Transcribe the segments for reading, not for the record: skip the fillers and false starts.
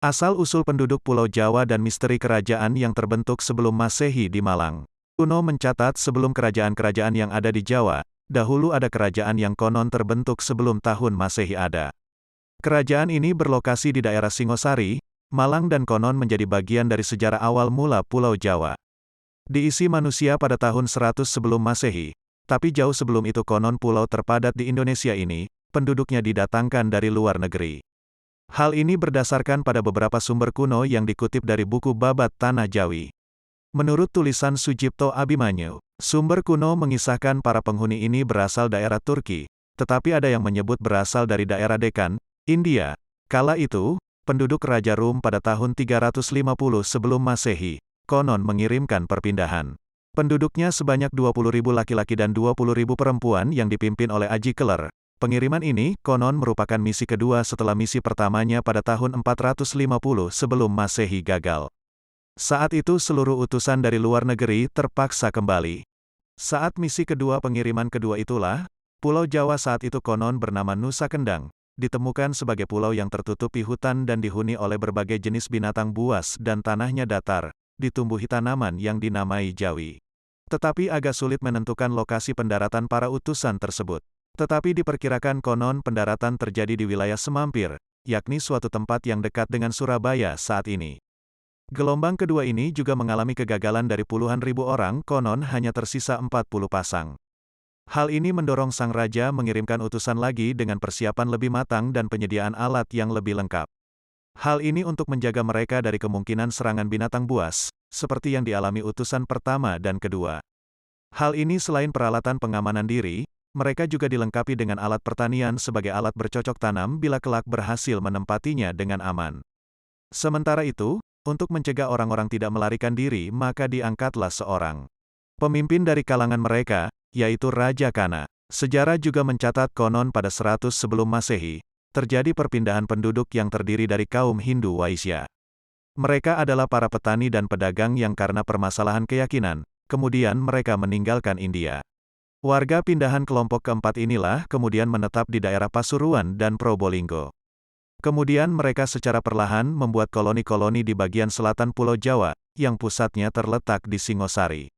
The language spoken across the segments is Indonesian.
Asal-usul penduduk Pulau Jawa dan misteri kerajaan yang terbentuk sebelum Masehi di Malang. Kuno mencatat sebelum kerajaan-kerajaan yang ada di Jawa, dahulu ada kerajaan yang konon terbentuk sebelum tahun Masehi ada. Kerajaan ini berlokasi di daerah Singosari, Malang dan konon menjadi bagian dari sejarah awal mula Pulau Jawa. Diisi manusia pada tahun 100 sebelum Masehi, tapi jauh sebelum itu konon pulau terpadat di Indonesia ini, penduduknya didatangkan dari luar negeri. Hal ini berdasarkan pada beberapa sumber kuno yang dikutip dari buku Babat Tanah Jawi. Menurut tulisan Sujipto Abimanyu, sumber kuno mengisahkan para penghuni ini berasal daerah Turki, tetapi ada yang menyebut berasal dari daerah Dekan, India. Kala itu, penduduk Raja Rum pada tahun 350 sebelum Masehi, konon mengirimkan perpindahan. Penduduknya sebanyak 20.000 laki-laki dan 20.000 perempuan yang dipimpin oleh Aji Keler. Pengiriman ini, konon merupakan misi kedua setelah misi pertamanya pada tahun 450 sebelum Masehi gagal. Saat itu seluruh utusan dari luar negeri terpaksa kembali. Saat misi kedua pengiriman kedua itulah, Pulau Jawa saat itu konon bernama Nusa Kendang, ditemukan sebagai pulau yang tertutupi hutan dan dihuni oleh berbagai jenis binatang buas dan tanahnya datar, ditumbuhi tanaman yang dinamai Jawi. Tetapi agak sulit menentukan lokasi pendaratan para utusan tersebut. Tetapi diperkirakan konon pendaratan terjadi di wilayah Semampir, yakni suatu tempat yang dekat dengan Surabaya saat ini. Gelombang kedua ini juga mengalami kegagalan dari puluhan ribu orang, konon hanya tersisa 40 pasang. Hal ini mendorong sang raja mengirimkan utusan lagi dengan persiapan lebih matang dan penyediaan alat yang lebih lengkap. Hal ini untuk menjaga mereka dari kemungkinan serangan binatang buas, seperti yang dialami utusan pertama dan kedua. Hal ini selain peralatan pengamanan diri, mereka juga dilengkapi dengan alat pertanian sebagai alat bercocok tanam bila kelak berhasil menempatinya dengan aman. Sementara itu, untuk mencegah orang-orang tidak melarikan diri maka diangkatlah seorang pemimpin dari kalangan mereka, yaitu Raja Kana. Sejarah juga mencatat konon pada 100 sebelum Masehi, terjadi perpindahan penduduk yang terdiri dari kaum Hindu Waisya. Mereka adalah para petani dan pedagang yang karena permasalahan keyakinan, kemudian mereka meninggalkan India. Warga pindahan kelompok keempat inilah kemudian menetap di daerah Pasuruan dan Probolinggo. Kemudian mereka secara perlahan membuat koloni-koloni di bagian selatan Pulau Jawa, yang pusatnya terletak di Singosari.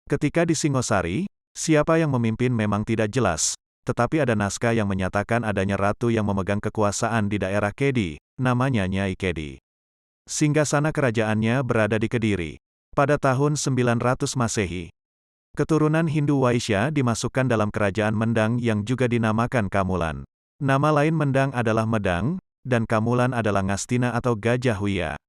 Ketika di Singosari, siapa yang memimpin memang tidak jelas, tetapi ada naskah yang menyatakan adanya ratu yang memegang kekuasaan di daerah Kedi, namanya Nyai Kedi. Singgasana kerajaannya berada di Kediri. Pada tahun 900 Masehi, keturunan Hindu Waisya dimasukkan dalam kerajaan Mendang yang juga dinamakan Kamulan. Nama lain Mendang adalah Medang, dan Kamulan adalah Ngastina atau Gajah Huya.